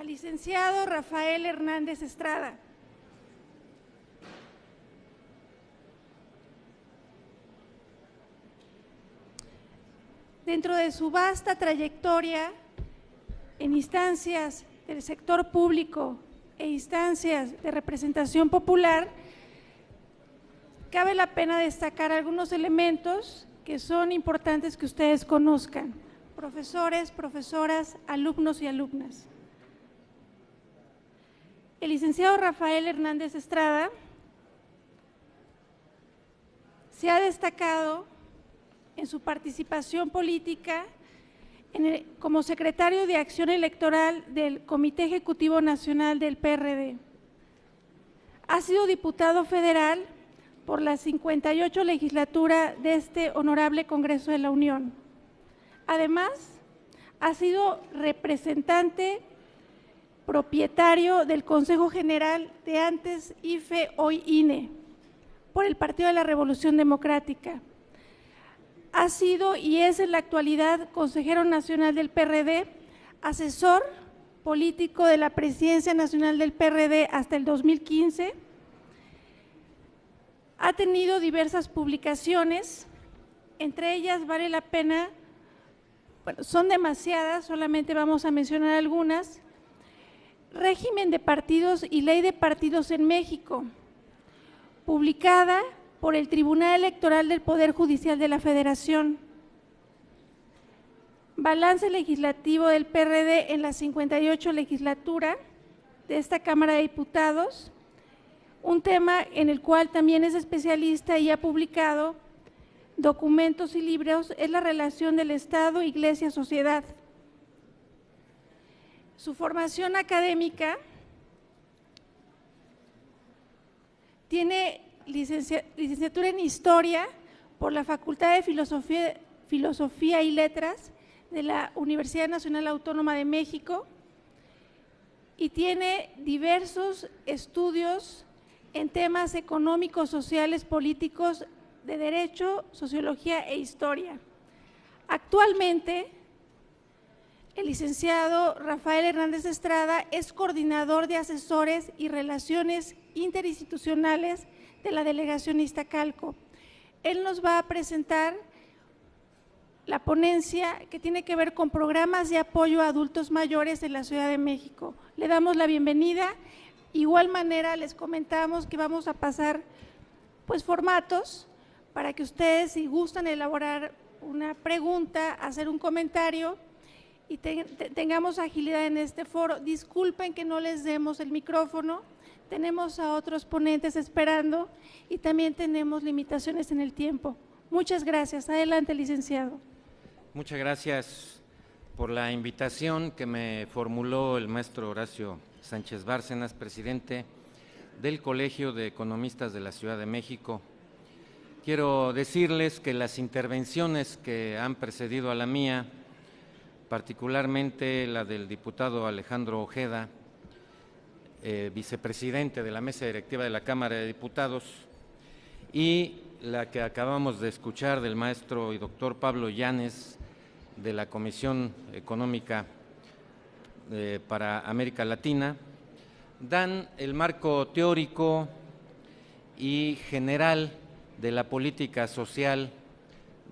licenciado Rafael Hernández Estrada. Dentro de su vasta trayectoria en instancias del sector público e instancias de representación popular, cabe la pena destacar algunos elementos que son importantes que ustedes conozcan, profesores, profesoras, alumnos y alumnas. El licenciado Rafael Hernández Estrada se ha destacado en su participación política como secretario de Acción Electoral del Comité Ejecutivo Nacional del PRD. Ha sido diputado federal por la 58 legislatura de este honorable Congreso de la Unión. Además, ha sido representante propietario del Consejo General de antes IFE, hoy INE, por el Partido de la Revolución Democrática. Ha sido y es en la actualidad consejero nacional del PRD, asesor político de la Presidencia Nacional del PRD hasta el 2015. Ha tenido diversas publicaciones, entre ellas vale la pena, bueno, son demasiadas, solamente vamos a mencionar algunas. Régimen de partidos y Ley de partidos en México, publicada por el Tribunal Electoral del Poder Judicial de la Federación. Balance legislativo del PRD en la 58 legislatura de esta Cámara de Diputados, un tema en el cual también es especialista y ha publicado documentos y libros, es la relación del Estado, Iglesia, Sociedad. Su formación académica tiene licenciatura en Historia por la Facultad de Filosofía y Letras de la Universidad Nacional Autónoma de México y tiene diversos estudios en temas económicos, sociales, políticos, de Derecho, Sociología e Historia. Actualmente, el licenciado Rafael Hernández Estrada es coordinador de asesores y relaciones interinstitucionales de la Delegación Iztacalco. Él nos va a presentar la ponencia que tiene que ver con programas de apoyo a adultos mayores en la Ciudad de México. Le damos la bienvenida. Igual manera les comentamos que vamos a pasar pues formatos para que ustedes, si gustan elaborar una pregunta, hacer un comentario y tengamos agilidad en este foro. Disculpen que no les demos el micrófono, tenemos a otros ponentes esperando y también tenemos limitaciones en el tiempo. Muchas gracias. Adelante, licenciado. Muchas gracias por la invitación que me formuló el maestro Horacio Sánchez Bárcenas, presidente del Colegio de Economistas de la Ciudad de México. Quiero decirles que las intervenciones que han precedido a la mía, particularmente la del diputado Alejandro Ojeda, vicepresidente de la Mesa Directiva de la Cámara de Diputados, y la que acabamos de escuchar del maestro y doctor Pablo Llanes, de la Comisión Económica para América Latina, dan el marco teórico y general de la política social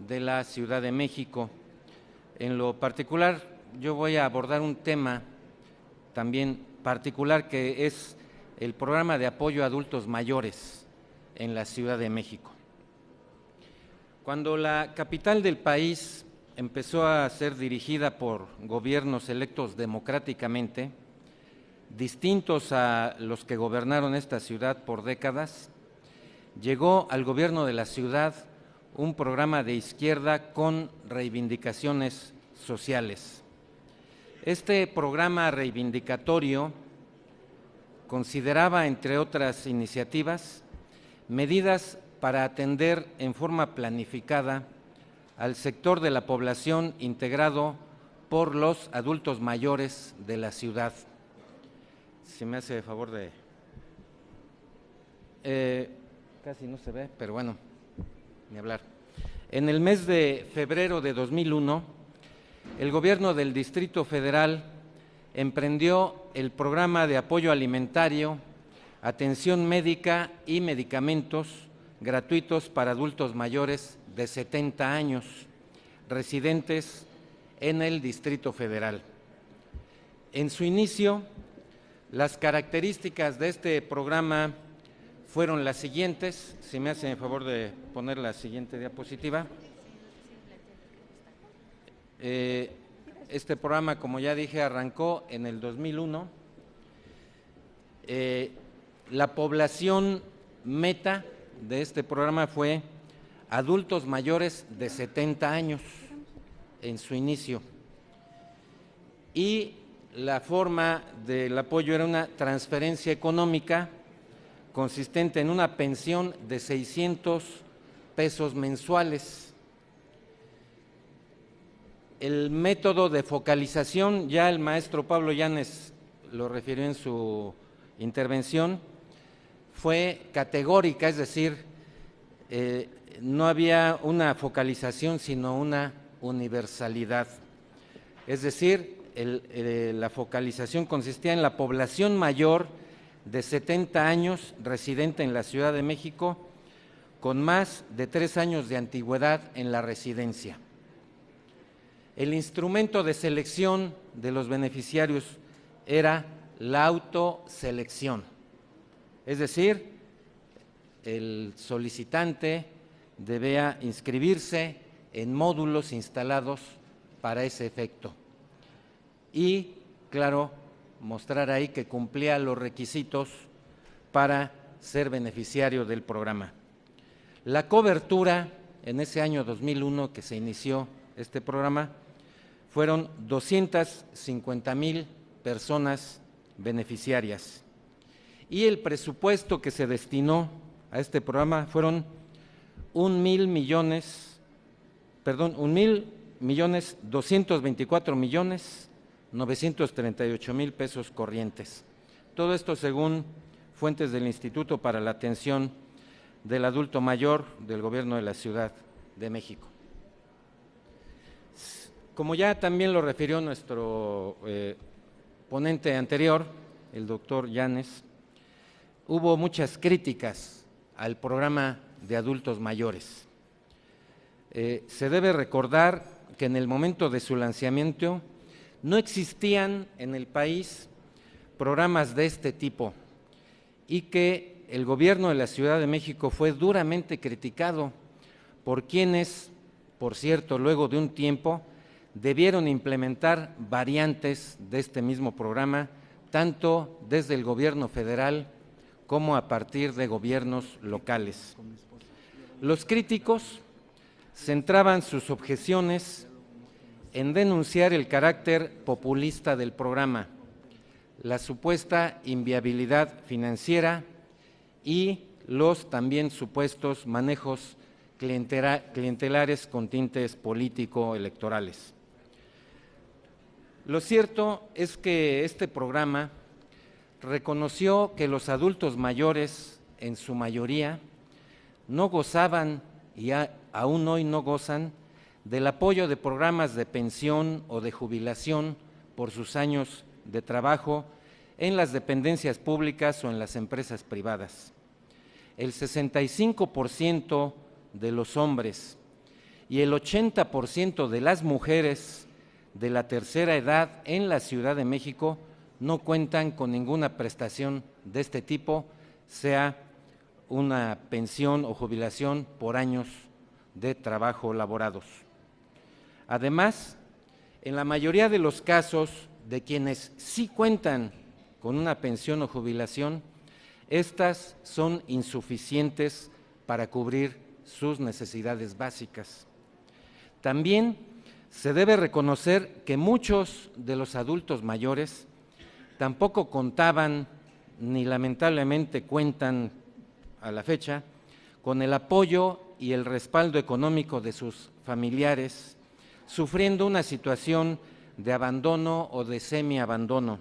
de la Ciudad de México. En lo particular, yo voy a abordar un tema también particular que es el programa de apoyo a adultos mayores en la Ciudad de México. Cuando la capital del país empezó a ser dirigida por gobiernos electos democráticamente, distintos a los que gobernaron esta ciudad por décadas, llegó al gobierno de la ciudad un programa de izquierda con reivindicaciones sociales. Este programa reivindicatorio consideraba, entre otras iniciativas, medidas para atender en forma planificada al sector de la población integrado por los adultos mayores de la ciudad. Si me hace favor de… casi no se ve, pero bueno, ni hablar. En el mes de febrero de 2001, el gobierno del Distrito Federal emprendió el programa de apoyo alimentario, atención médica y medicamentos gratuitos para adultos mayores de 70 años, residentes en el Distrito Federal. En su inicio, las características de este programa fueron las siguientes. Si me hacen el favor de poner la siguiente diapositiva. Este programa, como ya dije, arrancó en el 2001. La población meta de este programa fue adultos mayores de 70 años en su inicio. Y la forma del apoyo era una transferencia económica consistente en una pensión de 600 pesos mensuales. El método de focalización, ya el maestro Pablo Llanes lo refirió en su intervención, fue categórica, es decir, no había una focalización sino una universalidad. Es decir, la focalización consistía en la población mayor de 70 años residente en la Ciudad de México con más de 3 años de antigüedad en la residencia. El instrumento de selección de los beneficiarios era la autoselección, es decir, el solicitante debía inscribirse en módulos instalados para ese efecto y, claro, mostrar ahí que cumplía los requisitos para ser beneficiario del programa. La cobertura en ese año 2001 que se inició este programa fueron 250,000 personas beneficiarias y el presupuesto que se destinó a este programa fueron 1,224,938,000 pesos corrientes. Todo esto según fuentes del Instituto para la Atención del Adulto Mayor del Gobierno de la Ciudad de México. Como ya también lo refirió nuestro ponente anterior, el doctor Llanes, hubo muchas críticas al programa de adultos mayores. Se debe recordar que en el momento de su lanzamiento no existían en el país programas de este tipo y que el gobierno de la Ciudad de México fue duramente criticado por quienes, por cierto, luego de un tiempo, debieron implementar variantes de este mismo programa, tanto desde el gobierno federal como a partir de gobiernos locales. Los críticos centraban sus objeciones en denunciar el carácter populista del programa, la supuesta inviabilidad financiera y los también supuestos manejos clientelares con tintes político-electorales. Lo cierto es que este programa reconoció que los adultos mayores, en su mayoría, no gozaban y aún hoy no gozan del apoyo de programas de pensión o de jubilación por sus años de trabajo en las dependencias públicas o en las empresas privadas. El 65% de los hombres y el 80% de las mujeres de la tercera edad en la Ciudad de México no cuentan con ninguna prestación de este tipo, sea una pensión o jubilación por años de trabajo laborados. Además, en la mayoría de los casos de quienes sí cuentan con una pensión o jubilación, estas son insuficientes para cubrir sus necesidades básicas. También se debe reconocer que muchos de los adultos mayores tampoco contaban, ni lamentablemente cuentan a la fecha, con el apoyo y el respaldo económico de sus familiares, sufriendo una situación de abandono o de semiabandono.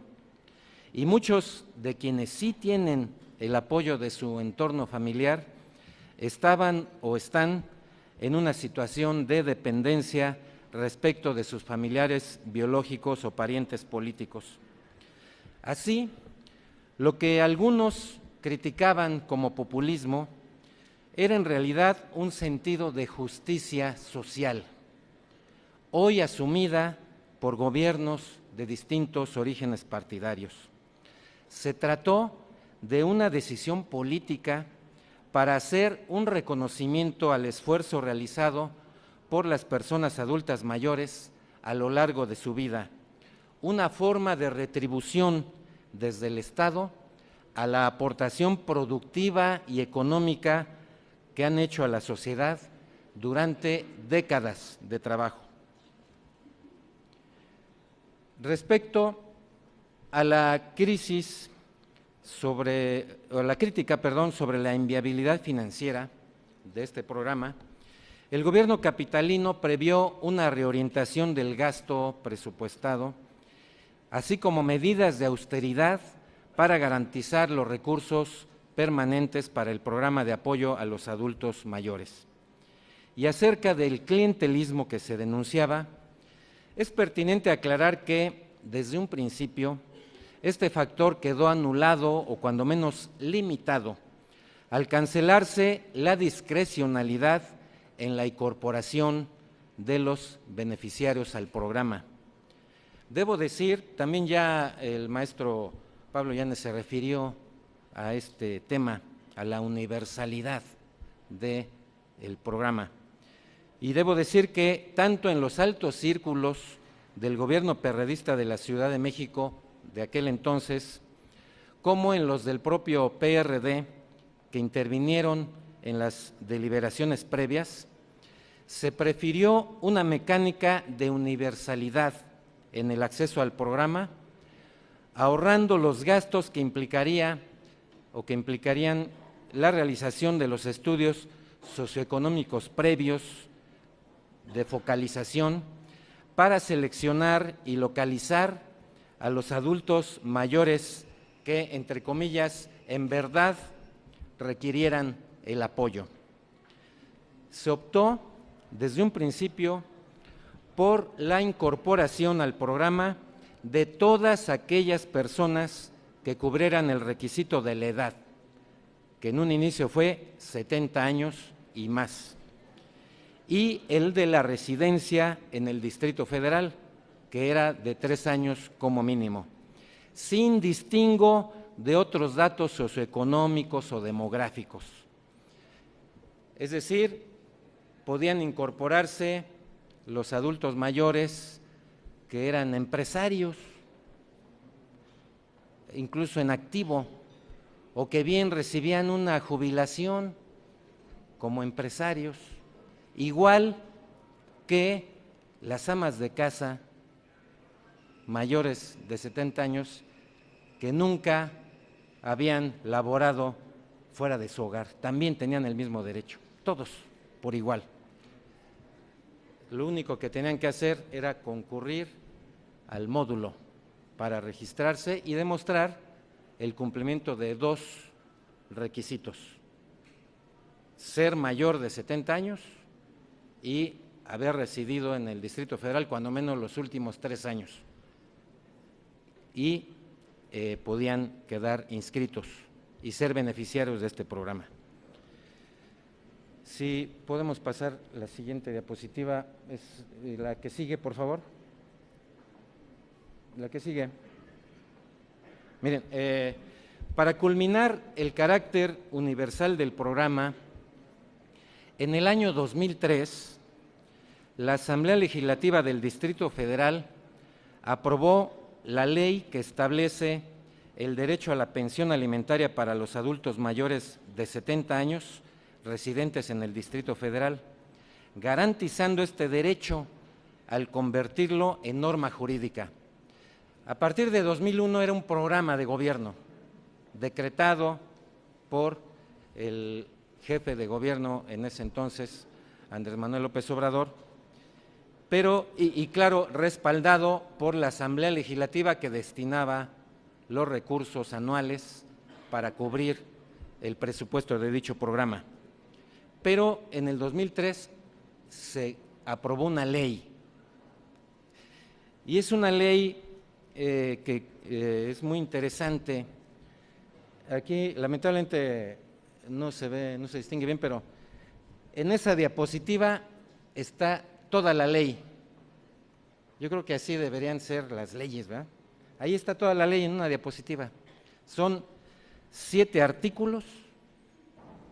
Y muchos de quienes sí tienen el apoyo de su entorno familiar estaban o están en una situación de dependencia respecto de sus familiares biológicos o parientes políticos. Así, lo que algunos criticaban como populismo era en realidad un sentido de justicia social, hoy asumida por gobiernos de distintos orígenes partidarios. Se trató de una decisión política para hacer un reconocimiento al esfuerzo realizado por las personas adultas mayores a lo largo de su vida, una forma de retribución desde el Estado a la aportación productiva y económica que han hecho a la sociedad durante décadas de trabajo. Respecto a la crítica sobre la inviabilidad financiera de este programa, el gobierno capitalino previó una reorientación del gasto presupuestado, así como medidas de austeridad para garantizar los recursos permanentes para el programa de apoyo a los adultos mayores. Y acerca del clientelismo que se denunciaba, es pertinente aclarar que, desde un principio, este factor quedó anulado o cuando menos limitado al cancelarse la discrecionalidad en la incorporación de los beneficiarios al programa. Debo decir, también ya el maestro Pablo Llanes se refirió a este tema, a la universalidad del programa. Y debo decir que tanto en los altos círculos del gobierno perredista de la Ciudad de México de aquel entonces, como en los del propio PRD que intervinieron en las deliberaciones previas, se prefirió una mecánica de universalidad en el acceso al programa, ahorrando los gastos que implicarían la realización de los estudios socioeconómicos previos de focalización para seleccionar y localizar a los adultos mayores que, entre comillas, en verdad requirieran el apoyo. Se optó desde un principio por la incorporación al programa de todas aquellas personas que cubrieran el requisito de la edad, que en un inicio fue 70 años y más, y el de la residencia en el Distrito Federal, que era de 3 años como mínimo, sin distingo de otros datos socioeconómicos o demográficos. Es decir, podían incorporarse los adultos mayores que eran empresarios, incluso en activo, o que bien recibían una jubilación como empresarios, igual que las amas de casa mayores de 70 años que nunca habían laborado fuera de su hogar, también tenían el mismo derecho, todos por igual. Lo único que tenían que hacer era concurrir al módulo para registrarse y demostrar el cumplimiento de 2 requisitos: ser mayor de 70 años y haber residido en el Distrito Federal cuando menos los últimos 3 años. Y podían quedar inscritos y ser beneficiarios de este programa. Si podemos pasar la siguiente diapositiva, es la que sigue, por favor. La que sigue. Miren, para culminar el carácter universal del programa, en el año 2003, la Asamblea Legislativa del Distrito Federal aprobó la ley que establece el derecho a la pensión alimentaria para los adultos mayores de 70 años residentes en el Distrito Federal, garantizando este derecho al convertirlo en norma jurídica. A partir de 2001 era un programa de gobierno decretado por el jefe de gobierno en ese entonces, Andrés Manuel López Obrador, pero, y claro, respaldado por la Asamblea Legislativa que destinaba los recursos anuales para cubrir el presupuesto de dicho programa. Pero en el 2003 se aprobó una ley, y es una ley que es muy interesante. Aquí lamentablemente no se ve, no se distingue bien, pero en esa diapositiva está toda la ley. Yo creo que así deberían ser las leyes, ¿verdad? Ahí está toda la ley en una diapositiva. Son 7 artículos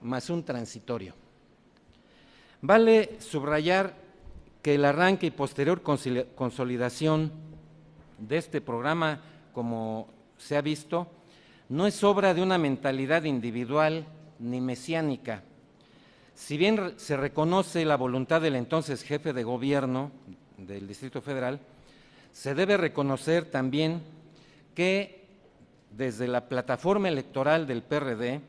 más un transitorio. Vale subrayar que el arranque y posterior consolidación de este programa, como se ha visto, no es obra de una mentalidad individual ni mesiánica. Si bien se reconoce la voluntad del entonces jefe de gobierno del Distrito Federal, se debe reconocer también que desde la plataforma electoral del PRD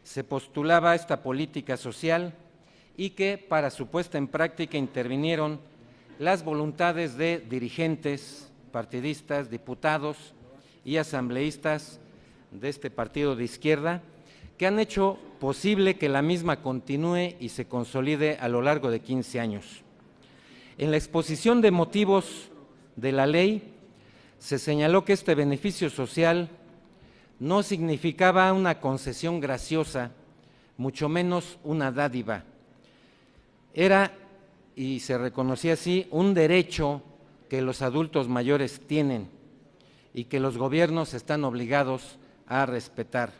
se postulaba esta política social y que para su puesta en práctica intervinieron las voluntades de dirigentes, partidistas, diputados y asambleístas de este partido de izquierda, que han hecho posible que la misma continúe y se consolide a lo largo de 15 años. En la exposición de motivos de la ley se señaló que este beneficio social no significaba una concesión graciosa, mucho menos una dádiva. Era, y se reconocía así, un derecho que los adultos mayores tienen y que los gobiernos están obligados a respetar.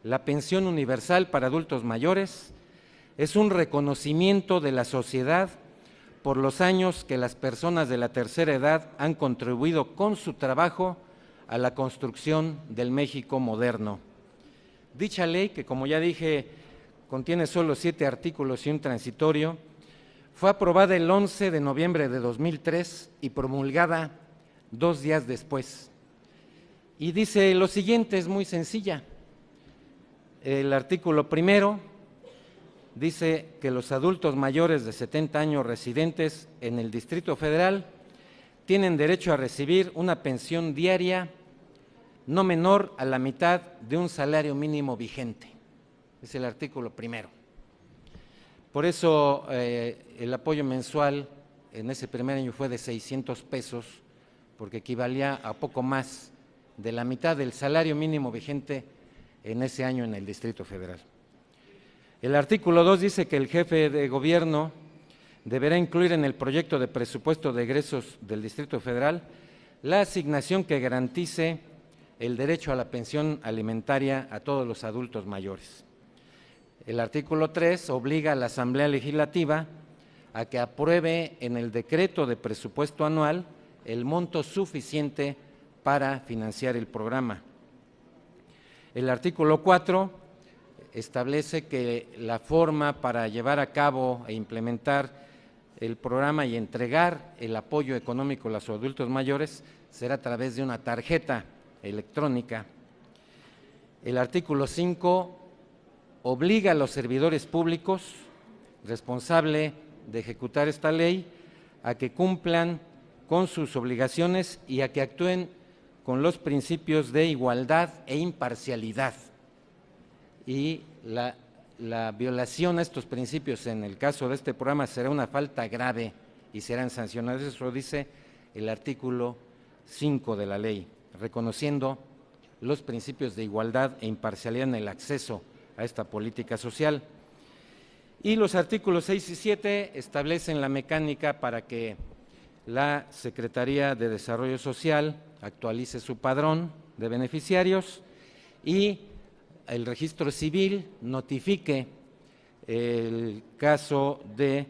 La pensión universal para adultos mayores es un reconocimiento de la sociedad por los años que las personas de la tercera edad han contribuido con su trabajo a la construcción del México moderno. Dicha ley, que como ya dije, contiene solo 7 artículos y un transitorio, fue aprobada el 11 de noviembre de 2003 y promulgada 2 días después. Y dice lo siguiente, es muy sencilla. El artículo primero dice que los adultos mayores de 70 años residentes en el Distrito Federal tienen derecho a recibir una pensión diaria no menor a la mitad de un salario mínimo vigente. Es el artículo primero. Por eso el apoyo mensual en ese primer año fue de 600 pesos, porque equivalía a poco más de la mitad del salario mínimo vigente en ese año en el Distrito Federal. El artículo 2 dice que el jefe de gobierno deberá incluir en el proyecto de presupuesto de egresos del Distrito Federal la asignación que garantice el derecho a la pensión alimentaria a todos los adultos mayores. El artículo 3 obliga a la Asamblea Legislativa a que apruebe en el decreto de presupuesto anual el monto suficiente para financiar el programa. El artículo 4 establece que la forma para llevar a cabo e implementar el programa y entregar el apoyo económico a los adultos mayores será a través de una tarjeta electrónica. El artículo 5 obliga a los servidores públicos responsables de ejecutar esta ley a que cumplan con sus obligaciones y a que actúen con los principios de igualdad e imparcialidad. Y la violación a estos principios en el caso de este programa será una falta grave y serán sancionados. Eso dice el artículo 5 de la ley, reconociendo los principios de igualdad e imparcialidad en el acceso a esta política social. Y los artículos 6 y 7 establecen la mecánica para que la Secretaría de Desarrollo Social actualice su padrón de beneficiarios y el registro civil notifique el caso de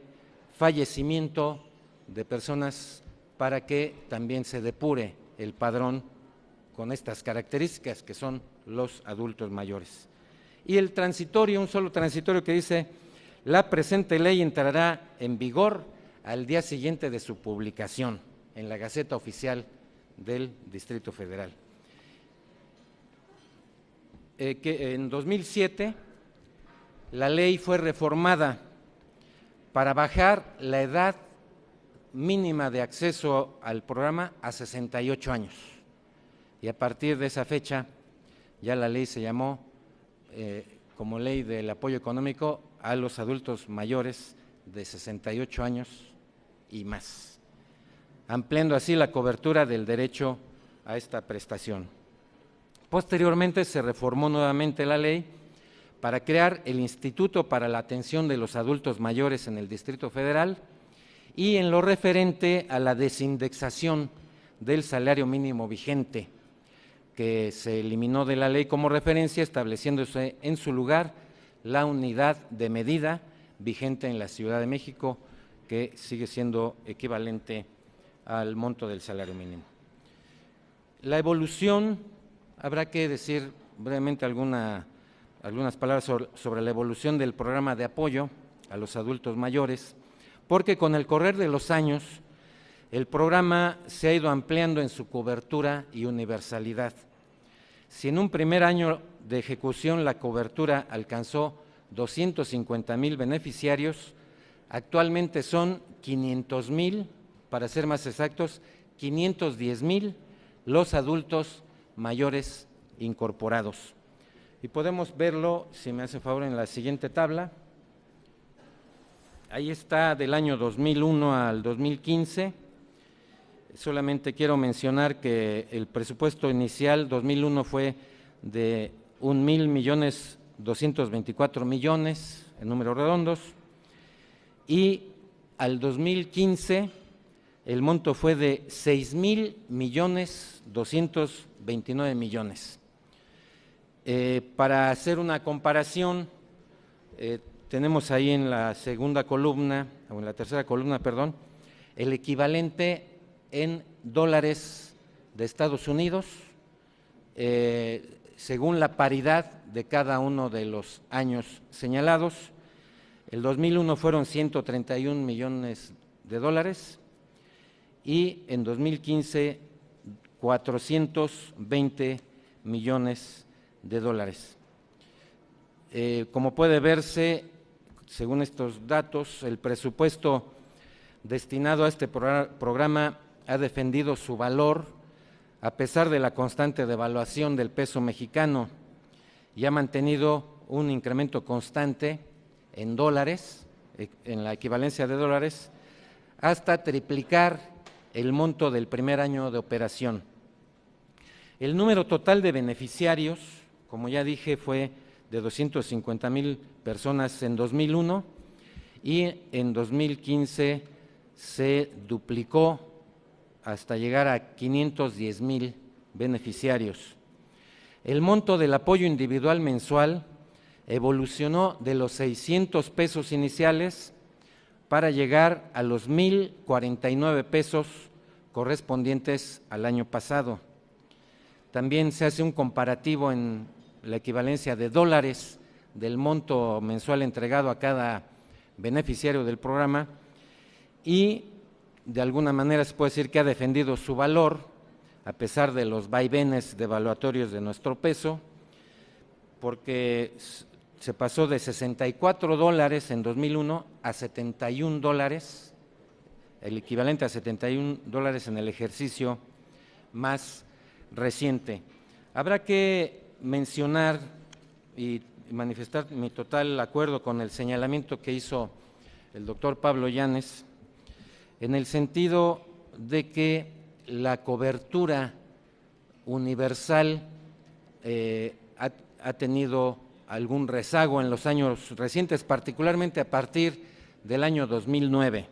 fallecimiento de personas para que también se depure el padrón con estas características que son los adultos mayores. Y el transitorio, un solo transitorio que dice: la presente ley entrará en vigor al día siguiente de su publicación en la Gaceta Oficial del Distrito Federal. Que en 2007 la ley fue reformada para bajar la edad mínima de acceso al programa a 68 años. Y a partir de esa fecha ya la ley se llamó como Ley del Apoyo Económico a los Adultos Mayores de 68 años y más, ampliando así la cobertura del derecho a esta prestación. Posteriormente se reformó nuevamente la ley para crear el Instituto para la Atención de los Adultos Mayores en el Distrito Federal y en lo referente a la desindexación del salario mínimo vigente, que se eliminó de la ley como referencia, estableciéndose en su lugar la unidad de medida vigente en la Ciudad de México, que sigue siendo equivalente al monto del salario mínimo. La evolución, habrá que decir brevemente algunas palabras sobre la evolución del programa de apoyo a los adultos mayores, porque con el correr de los años el programa se ha ido ampliando en su cobertura y universalidad. Si en un primer año de ejecución la cobertura alcanzó 250,000 beneficiarios, actualmente son 500,000, para ser más exactos, 510,000 los adultos mayores incorporados. Y podemos verlo, si me hace favor, en la siguiente tabla. Ahí está del año 2001 al 2015. Solamente quiero mencionar que el presupuesto inicial 2001 fue de 1,224,000,000 en números redondos, y al 2015 el monto fue de 6,229,000,000. Para hacer una comparación, tenemos ahí en la segunda columna, o en la tercera columna, perdón, el equivalente en dólares de Estados Unidos, según la paridad de cada uno de los años señalados. El 2001 fueron 131 millones de dólares y en 2015 420 millones de dólares. Como puede verse, según estos datos, el presupuesto destinado a este programa ha defendido su valor a pesar de la constante devaluación del peso mexicano y ha mantenido un incremento constante en dólares, en la equivalencia de dólares, hasta triplicar el monto del primer año de operación. El número total de beneficiarios, como ya dije, fue de 250,000 personas en 2001 y en 2015 se duplicó hasta llegar a 510,000 beneficiarios. El monto del apoyo individual mensual evolucionó de los 600 pesos iniciales para llegar a los 1,049 pesos correspondientes al año pasado. También se hace un comparativo en la equivalencia de dólares del monto mensual entregado a cada beneficiario del programa y de alguna manera se puede decir que ha defendido su valor a pesar de los vaivenes devaluatorios de nuestro peso, porque se pasó de $64 en 2001 a $71, el equivalente a $71 en el ejercicio más reciente. Habrá que mencionar y manifestar mi total acuerdo con el señalamiento que hizo el doctor Pablo Llanes, en el sentido de que la cobertura universal ha tenido algún rezago en los años recientes, particularmente a partir del año 2009.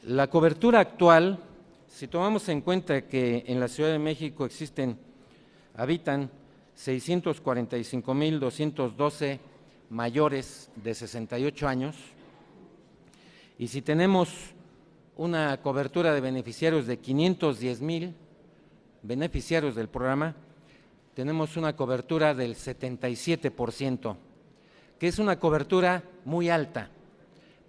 La cobertura actual, si tomamos en cuenta que en la Ciudad de México habitan 645,212 mayores de 68 años, y si tenemos una cobertura de beneficiarios de 510,000 beneficiarios del programa, tenemos una cobertura del 77%, que es una cobertura muy alta,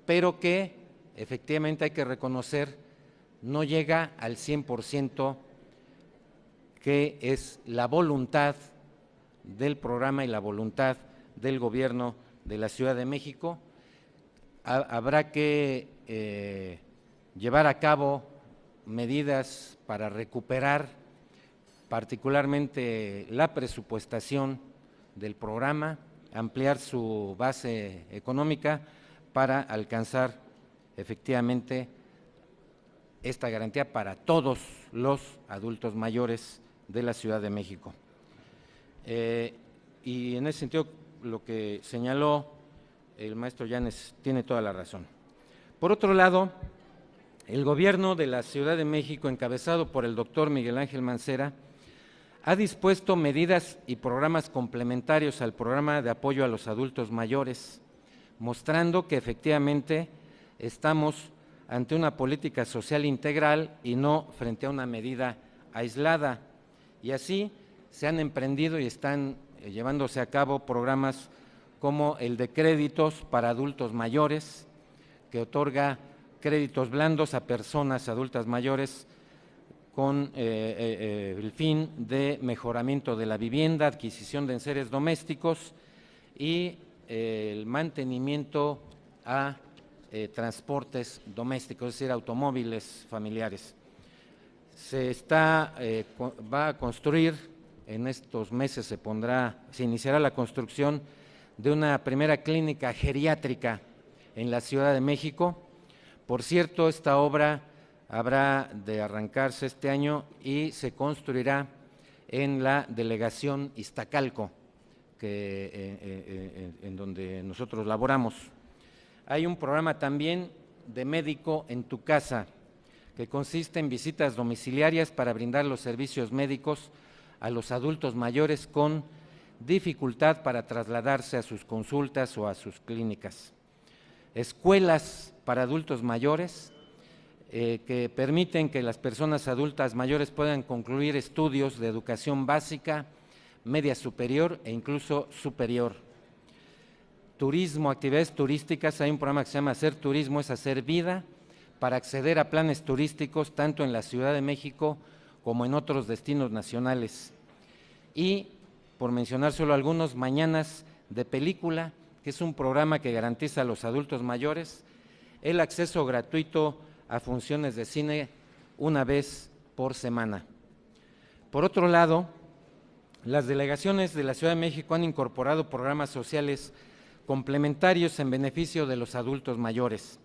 pero que efectivamente hay que reconocer no llega al 100%, que es la voluntad del programa y la voluntad del gobierno de la Ciudad de México. Habrá que llevar a cabo medidas para recuperar particularmente la presupuestación del programa, ampliar su base económica para alcanzar efectivamente esta garantía para todos los adultos mayores de la Ciudad de México. Y en ese sentido, lo que señaló el maestro Llanes tiene toda la razón. Por otro lado, el gobierno de la Ciudad de México, encabezado por el doctor Miguel Ángel Mancera, ha dispuesto medidas y programas complementarios al programa de apoyo a los adultos mayores, mostrando que efectivamente estamos ante una política social integral y no frente a una medida aislada. Y así se han emprendido y están llevándose a cabo programas como el de créditos para adultos mayores, que otorga créditos blandos a personas adultas mayores con el fin de mejoramiento de la vivienda, adquisición de enseres domésticos y el mantenimiento a transportes domésticos, es decir, automóviles familiares. Va a construir, en estos meses se iniciará la construcción de una primera clínica geriátrica en la Ciudad de México. Por cierto, esta obra habrá de arrancarse este año y se construirá en la delegación Iztacalco, en donde nosotros laboramos. Hay un programa también de médico en tu casa, que consiste en visitas domiciliarias para brindar los servicios médicos a los adultos mayores con dificultad para trasladarse a sus consultas o a sus clínicas. Escuelas para adultos mayores que permiten que las personas adultas mayores puedan concluir estudios de educación básica, media superior e incluso superior. Turismo, actividades turísticas, hay un programa que se llama Hacer Turismo es Hacer Vida, para acceder a planes turísticos tanto en la Ciudad de México como en otros destinos nacionales. Y, por mencionar solo algunos, Mañanas de Película, que es un programa que garantiza a los adultos mayores el acceso gratuito a funciones de cine una vez por semana. Por otro lado, las delegaciones de la Ciudad de México han incorporado programas sociales complementarios en beneficio de los adultos mayores.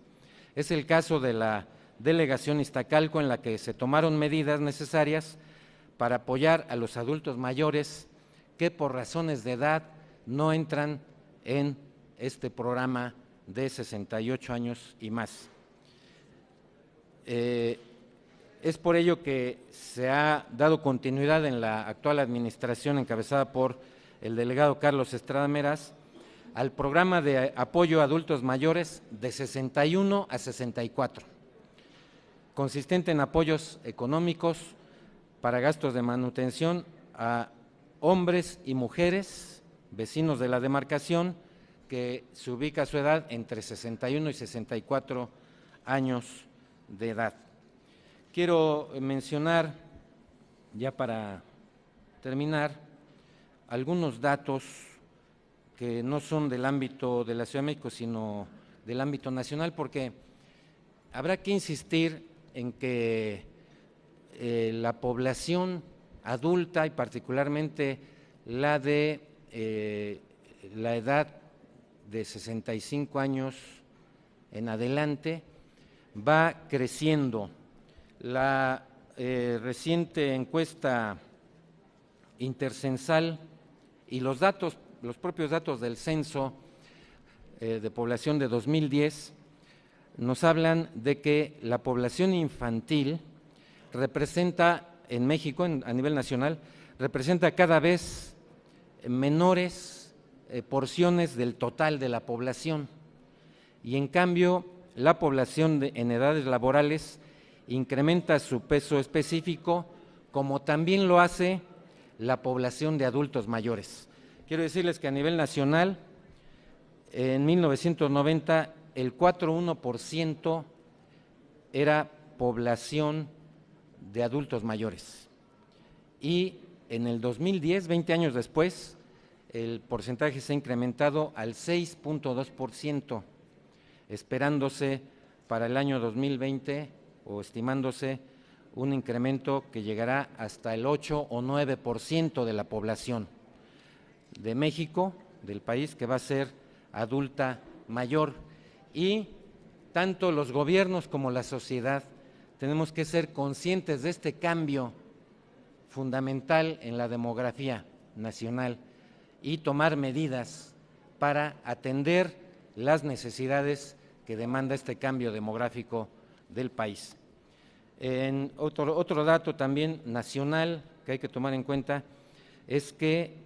Es el caso de la delegación Iztacalco, en la que se tomaron medidas necesarias para apoyar a los adultos mayores que por razones de edad no entran en este programa de 68 años y más. Es por ello que se ha dado continuidad en la actual administración encabezada por el delegado Carlos Estrada Meraz al programa de apoyo a adultos mayores de 61 a 64, consistente en apoyos económicos para gastos de manutención a hombres y mujeres, vecinos de la demarcación, que se ubica su edad entre 61 y 64 años de edad. Quiero mencionar, ya para terminar, algunos datos que no son del ámbito de la Ciudad de México, sino del ámbito nacional, porque habrá que insistir en que la población adulta y particularmente la de la edad de 65 años en adelante va creciendo. La reciente encuesta intercensal y los propios datos del censo de población de 2010 nos hablan de que la población infantil representa en México, a nivel nacional, representa cada vez menores porciones del total de la población, y en cambio la población en edades laborales incrementa su peso específico, como también lo hace la población de adultos mayores. Quiero decirles que a nivel nacional, en 1990, el 4,1% era población de adultos mayores, y en el 2010, 20 años después, el porcentaje se ha incrementado al 6,2%, esperándose para el año 2020 o estimándose un incremento que llegará hasta el 8 o 9% de la población de México, del país, que va a ser adulta mayor. Y tanto los gobiernos como la sociedad tenemos que ser conscientes de este cambio fundamental en la demografía nacional y tomar medidas para atender las necesidades que demanda este cambio demográfico del país. Otro dato también nacional que hay que tomar en cuenta es que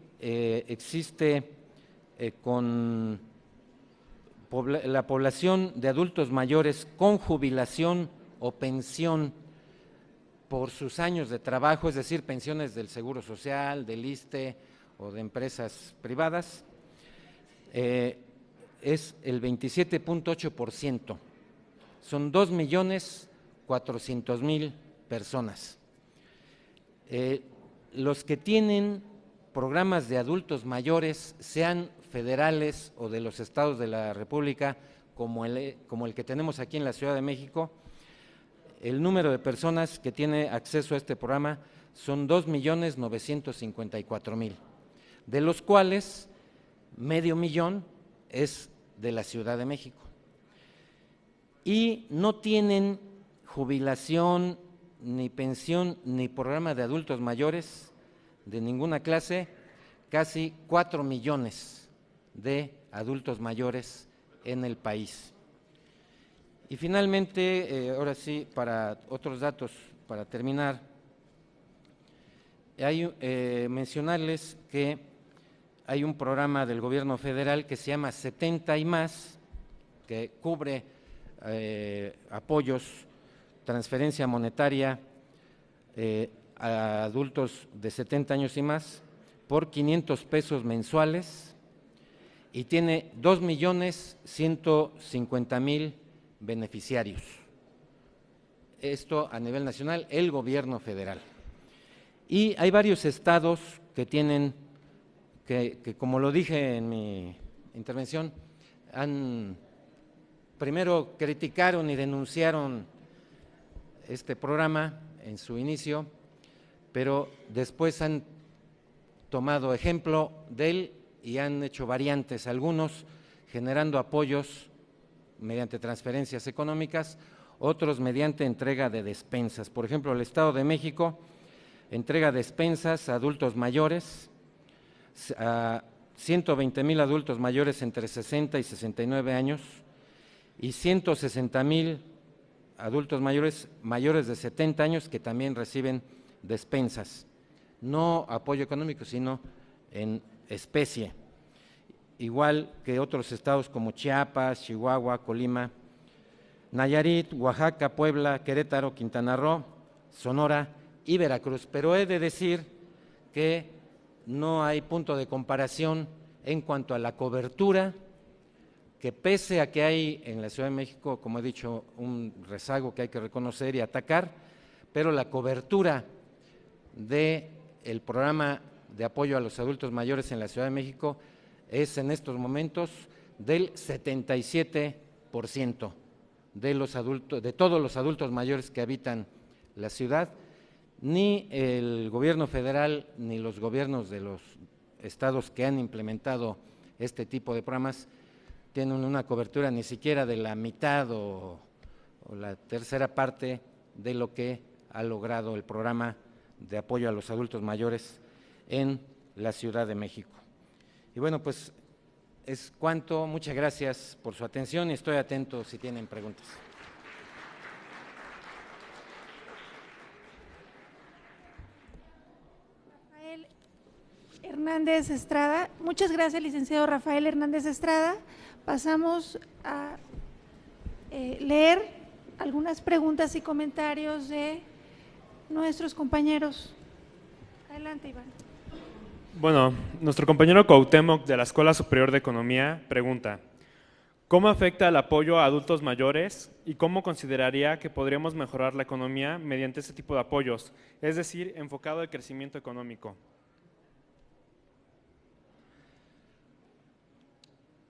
existe con la población de adultos mayores con jubilación o pensión por sus años de trabajo, es decir, pensiones del Seguro Social, del ISSSTE o de empresas privadas, es el 27.8%, son 2.400.000 personas. Los que tienen programas de adultos mayores, sean federales o de los estados de la República, como el que tenemos aquí en la Ciudad de México, el número de personas que tiene acceso a este programa son 2.954.000, de los cuales 500.000 es de la Ciudad de México. Y no tienen jubilación, ni pensión, ni programa de adultos mayores de ninguna clase, casi 4 millones de adultos mayores en el país. Y finalmente, ahora sí, para otros datos, para terminar, hay mencionarles que hay un programa del gobierno federal que se llama 70 y más, que cubre apoyos, transferencia monetaria a adultos de 70 años y más por 500 pesos mensuales y tiene 2.150.000 beneficiarios. Esto a nivel nacional, el gobierno federal. Y hay varios estados que tienen, que como lo dije en mi intervención, primero criticaron y denunciaron este programa en su inicio, pero después han tomado ejemplo de él y han hecho variantes, algunos generando apoyos mediante transferencias económicas, otros mediante entrega de despensas. Por ejemplo, el Estado de México entrega despensas a adultos mayores, a 120.000 adultos mayores entre 60 y 69 años y 160.000 adultos mayores de 70 años que también reciben despensas, no apoyo económico, sino en especie, igual que otros estados como Chiapas, Chihuahua, Colima, Nayarit, Oaxaca, Puebla, Querétaro, Quintana Roo, Sonora y Veracruz. Pero he de decir que no hay punto de comparación en cuanto a la cobertura, que pese a que hay en la Ciudad de México, como he dicho, un rezago que hay que reconocer y atacar, pero la cobertura del programa de apoyo a los adultos mayores en la Ciudad de México es en estos momentos del 77% de todos los adultos mayores que habitan la ciudad. Ni el gobierno federal ni los gobiernos de los estados que han implementado este tipo de programas tienen una cobertura ni siquiera de la mitad o la tercera parte de lo que ha logrado el programa de apoyo a los adultos mayores en la Ciudad de México. Y bueno, pues es cuanto. Muchas gracias por su atención y estoy atento si tienen preguntas. Rafael Hernández Estrada. Muchas gracias, licenciado Rafael Hernández Estrada. Pasamos a leer algunas preguntas y comentarios de nuestros compañeros. Adelante, Iván. Bueno, nuestro compañero Cuauhtémoc de la Escuela Superior de Economía pregunta: ¿cómo afecta el apoyo a adultos mayores y cómo consideraría que podríamos mejorar la economía mediante este tipo de apoyos, es decir, enfocado al crecimiento económico?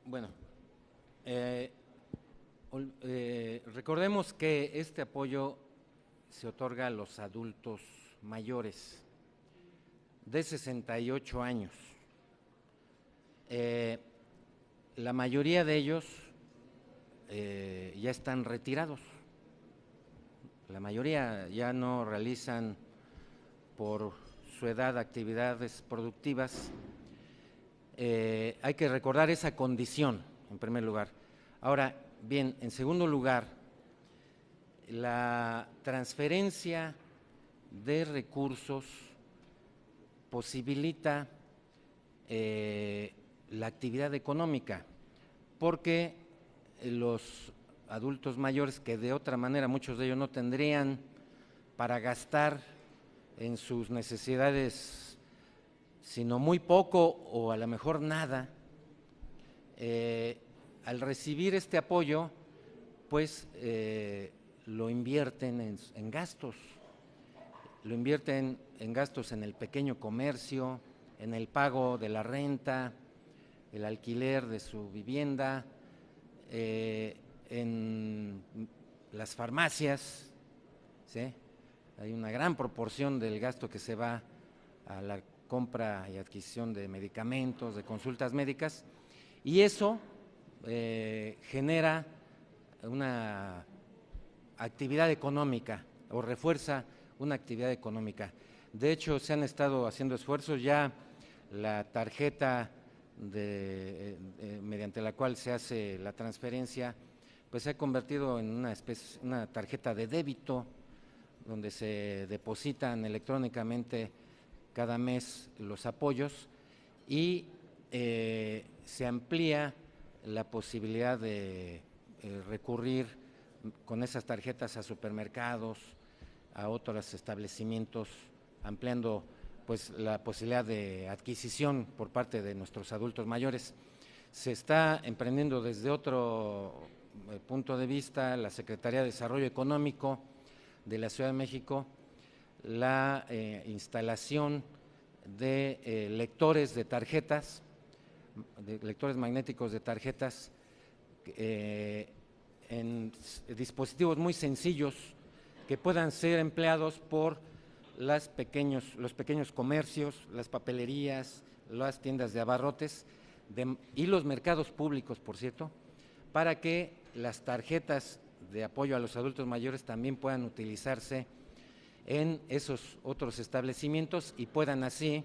Bueno, recordemos que este apoyo se otorga a los adultos mayores de 68 años. La mayoría de ellos ya están retirados. la mayoría ya no realizan por su edad actividades productivas. Hay que recordar esa condición, en primer lugar. Ahora, bien, en segundo lugar, la transferencia de recursos posibilita la actividad económica, porque los adultos mayores, que de otra manera muchos de ellos no tendrían para gastar en sus necesidades, sino muy poco o a lo mejor nada, al recibir este apoyo, pues lo invierten en gastos, lo invierten en gastos en el pequeño comercio, en el pago de la renta, el alquiler de su vivienda, en las farmacias, ¿sí? Hay una gran proporción del gasto que se va a la compra y adquisición de medicamentos, de consultas médicas, y eso genera una actividad económica o refuerza una actividad económica. De hecho, se han estado haciendo esfuerzos, ya la tarjeta mediante la cual se hace la transferencia, pues se ha convertido en una tarjeta de débito, donde se depositan electrónicamente cada mes los apoyos y se amplía la posibilidad de recurrir con esas tarjetas a supermercados, a otros establecimientos, ampliando pues la posibilidad de adquisición por parte de nuestros adultos mayores. Se está emprendiendo desde otro punto de vista, la Secretaría de Desarrollo Económico de la Ciudad de México, la instalación de lectores de tarjetas, de lectores magnéticos de tarjetas, en dispositivos muy sencillos que puedan ser empleados por los pequeños comercios, las papelerías, las tiendas de abarrotes y los mercados públicos, por cierto, para que las tarjetas de apoyo a los adultos mayores también puedan utilizarse en esos otros establecimientos y puedan así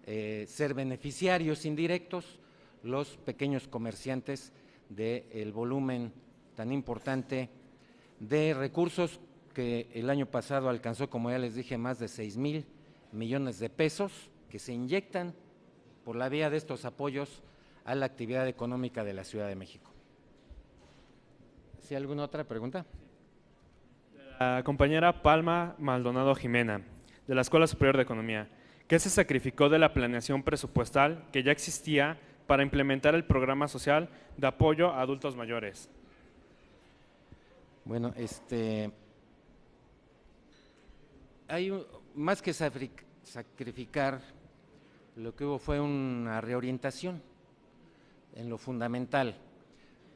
ser beneficiarios indirectos los pequeños comerciantes del volumen tan importante de recursos que el año pasado alcanzó, como ya les dije, más de 6,000 millones de pesos que se inyectan por la vía de estos apoyos a la actividad económica de la Ciudad de México. ¿Sí, alguna otra pregunta? La compañera Palma Maldonado Jimena, de la Escuela Superior de Economía, ¿qué se sacrificó de la planeación presupuestal que ya existía para implementar el programa social de apoyo a adultos mayores? Bueno, hay más que sacrificar, lo que hubo fue una reorientación en lo fundamental,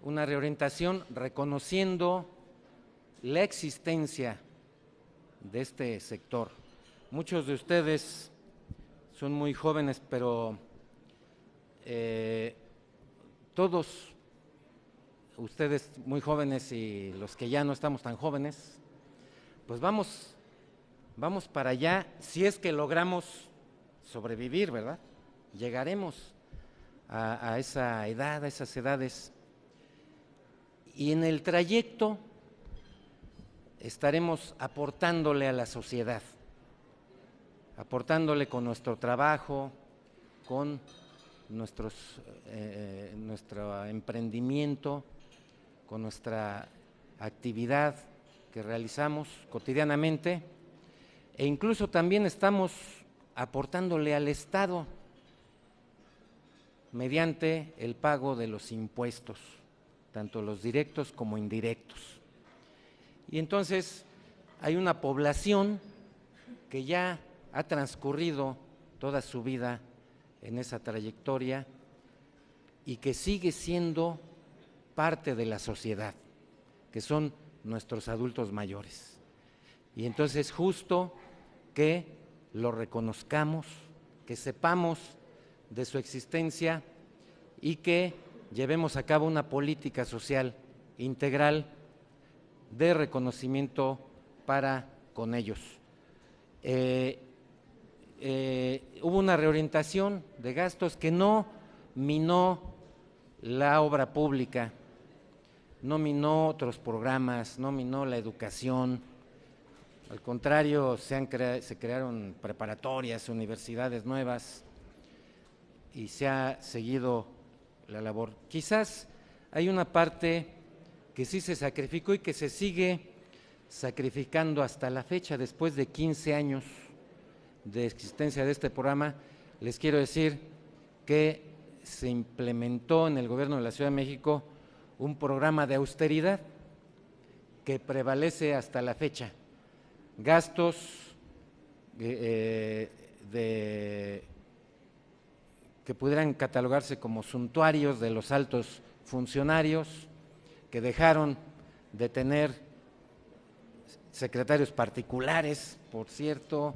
una reorientación reconociendo la existencia de este sector. Muchos de ustedes son muy jóvenes, pero todos ustedes muy jóvenes y los que ya no estamos tan jóvenes, pues vamos para allá, si es que logramos sobrevivir, ¿verdad? Llegaremos a esa edad, a esas edades, y en el trayecto estaremos aportándole a la sociedad, aportándole con nuestro trabajo, con nuestro emprendimiento, con nuestra actividad que realizamos cotidianamente, e incluso también estamos aportándole al Estado mediante el pago de los impuestos, tanto los directos como indirectos. Y entonces hay una población que ya ha transcurrido toda su vida en esa trayectoria y que sigue siendo parte de la sociedad, que son nuestros adultos mayores. Y entonces es justo que lo reconozcamos, que sepamos de su existencia y que llevemos a cabo una política social integral de reconocimiento para con ellos. Hubo una reorientación de gastos que no minó la obra pública, no minó otros programas, no minó la educación. Al contrario, se crearon preparatorias, universidades nuevas y se ha seguido la labor. Quizás hay una parte que sí se sacrificó y que se sigue sacrificando hasta la fecha, después de 15 años de existencia de este programa. Les quiero decir que se implementó en el gobierno de la Ciudad de México un programa de austeridad que prevalece hasta la fecha. Gastos que pudieran catalogarse como suntuarios de los altos funcionarios, que dejaron de tener secretarios particulares, por cierto,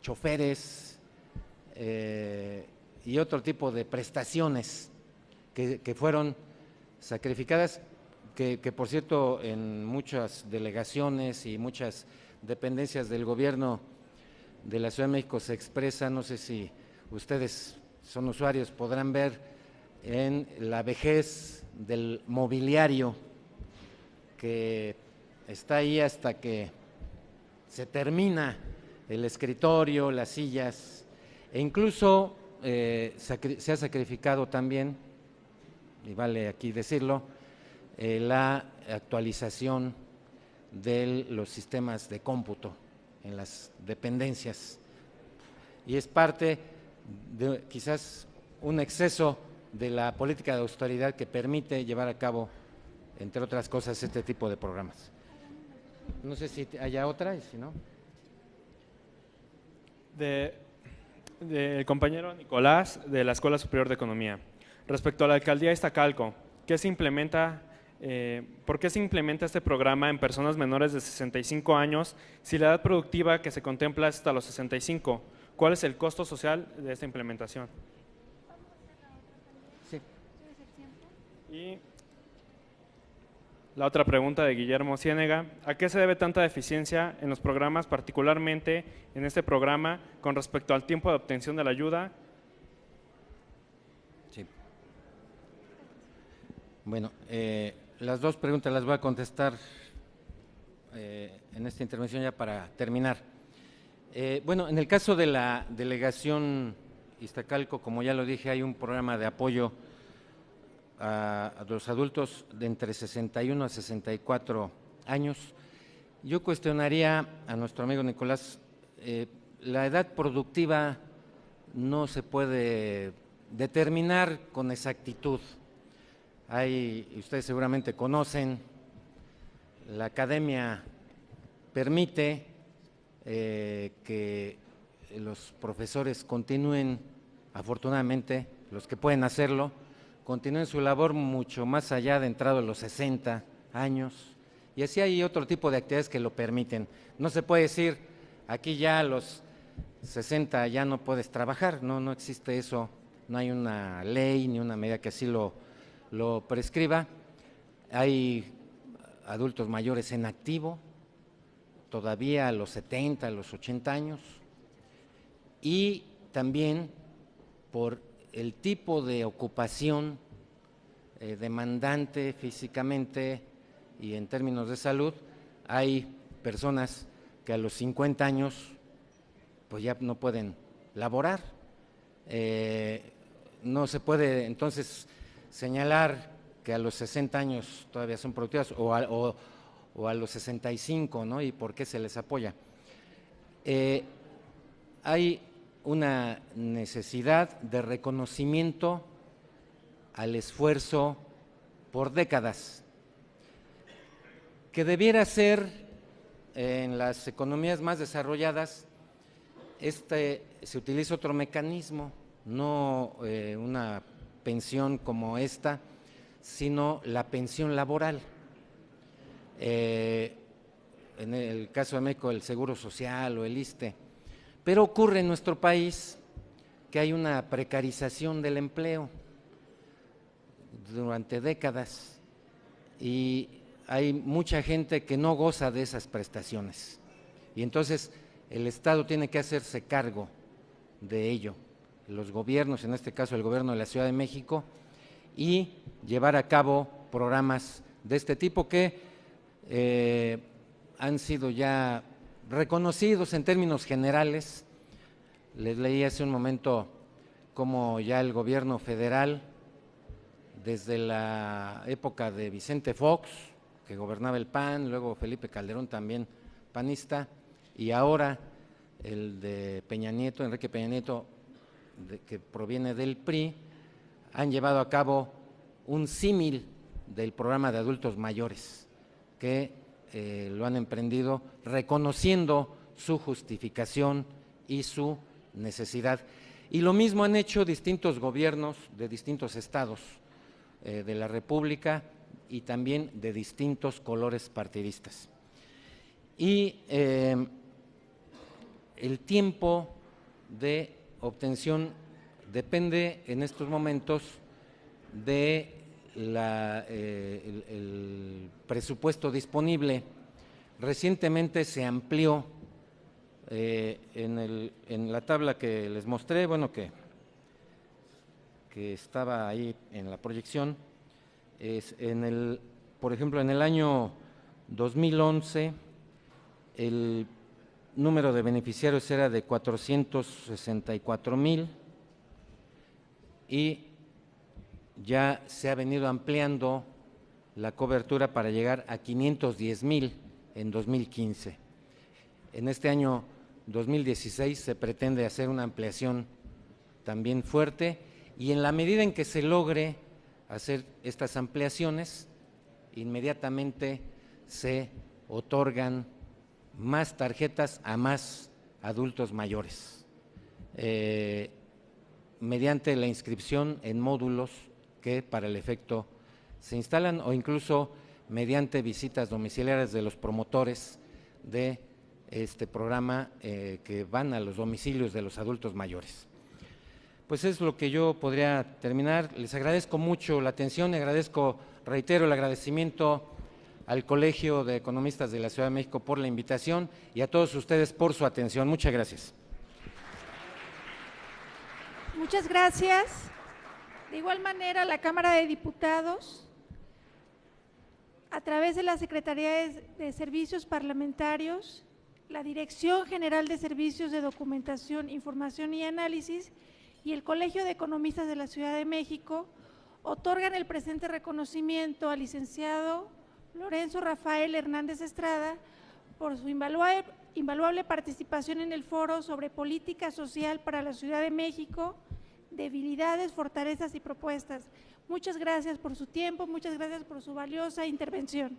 choferes y otro tipo de prestaciones que fueron sacrificadas, que por cierto en muchas delegaciones y muchas dependencias del gobierno de la Ciudad de México se expresa. No sé si ustedes son usuarios, podrán ver en la vejez del mobiliario que está ahí hasta que se termina el escritorio, las sillas, e incluso se ha sacrificado también, y vale aquí decirlo, la actualización de los sistemas de cómputo en las dependencias, y es parte de quizás un exceso de la política de austeridad que permite llevar a cabo, entre otras cosas, este tipo de programas. No sé si haya otra, y si no. Del compañero Nicolás, de la Escuela Superior de Economía. Respecto a la alcaldía de Iztacalco, ¿por qué se implementa este programa en personas menores de 65 años si la edad productiva que se contempla es hasta los 65? ¿Cuál es el costo social de esta implementación? Sí. Y la otra pregunta de Guillermo Ciénega: ¿a qué se debe tanta deficiencia en los programas, particularmente en este programa, con respecto al tiempo de obtención de la ayuda? Sí. Bueno, las dos preguntas las voy a contestar en esta intervención ya para terminar. Bueno, en el caso de la delegación Iztacalco, como ya lo dije, hay un programa de apoyo a los adultos de entre 61 a 64 años. Yo cuestionaría a nuestro amigo Nicolás, la edad productiva no se puede determinar con exactitud. Ustedes seguramente conocen, la academia permite que los profesores continúen, afortunadamente, los que pueden hacerlo, continúen su labor mucho más allá de entrado los 60 años, y así hay otro tipo de actividades que lo permiten. No se puede decir, aquí ya a los 60 ya no puedes trabajar, no existe eso, no hay una ley ni una medida que así lo prescriba. Hay adultos mayores en activo, todavía a los 70, a los 80 años, y también por el tipo de ocupación demandante físicamente y en términos de salud, hay personas que a los 50 años pues ya no pueden laborar. No se puede entonces señalar que a los 60 años todavía son productivas o a los 65, ¿no? ¿Y por qué se les apoya? Hay una necesidad de reconocimiento al esfuerzo por décadas, que debiera ser en las economías más desarrolladas. Se utiliza otro mecanismo, no una pensión como esta, sino la pensión laboral. En el caso de México, el Seguro Social o el ISSSTE. Pero ocurre en nuestro país que hay una precarización del empleo durante décadas, y hay mucha gente que no goza de esas prestaciones y entonces el Estado tiene que hacerse cargo de ello, los gobiernos, en este caso el gobierno de la Ciudad de México, y llevar a cabo programas de este tipo que han sido ya reconocidos en términos generales. Les leí hace un momento cómo ya el gobierno federal, desde la época de Vicente Fox, que gobernaba el PAN, luego Felipe Calderón también panista, y ahora el de Peña Nieto, Enrique Peña Nieto, que proviene del PRI, han llevado a cabo un símil del programa de adultos mayores, que lo han emprendido reconociendo su justificación y su necesidad. Y lo mismo han hecho distintos gobiernos de distintos estados de la República y también de distintos colores partidistas. Y el tiempo de obtención depende en estos momentos de el presupuesto disponible. Recientemente se amplió en la tabla que les mostré, bueno, que estaba ahí en la proyección, por ejemplo, en el año 2011, el número de beneficiarios era de 464,000 y ya se ha venido ampliando la cobertura para llegar a 510,000 en 2015. En este año 2016 se pretende hacer una ampliación también fuerte y en la medida en que se logre hacer estas ampliaciones, inmediatamente se otorgan más tarjetas a más adultos mayores, mediante la inscripción en módulos que para el efecto se instalan o incluso mediante visitas domiciliarias de los promotores de este programa que van a los domicilios de los adultos mayores. Pues es lo que yo podría terminar. Les agradezco mucho la atención, reitero el agradecimiento al Colegio de Economistas de la Ciudad de México por la invitación y a todos ustedes por su atención. Muchas gracias. Muchas gracias. De igual manera, la Cámara de Diputados, a través de la Secretaría de Servicios Parlamentarios, la Dirección General de Servicios de Documentación, Información y Análisis y el Colegio de Economistas de la Ciudad de México, otorgan el presente reconocimiento al licenciado Lorenzo Rafael Hernández Estrada por su invaluable participación en el foro sobre política social para la Ciudad de México, debilidades, fortalezas y propuestas. Muchas gracias por su tiempo, muchas gracias por su valiosa intervención.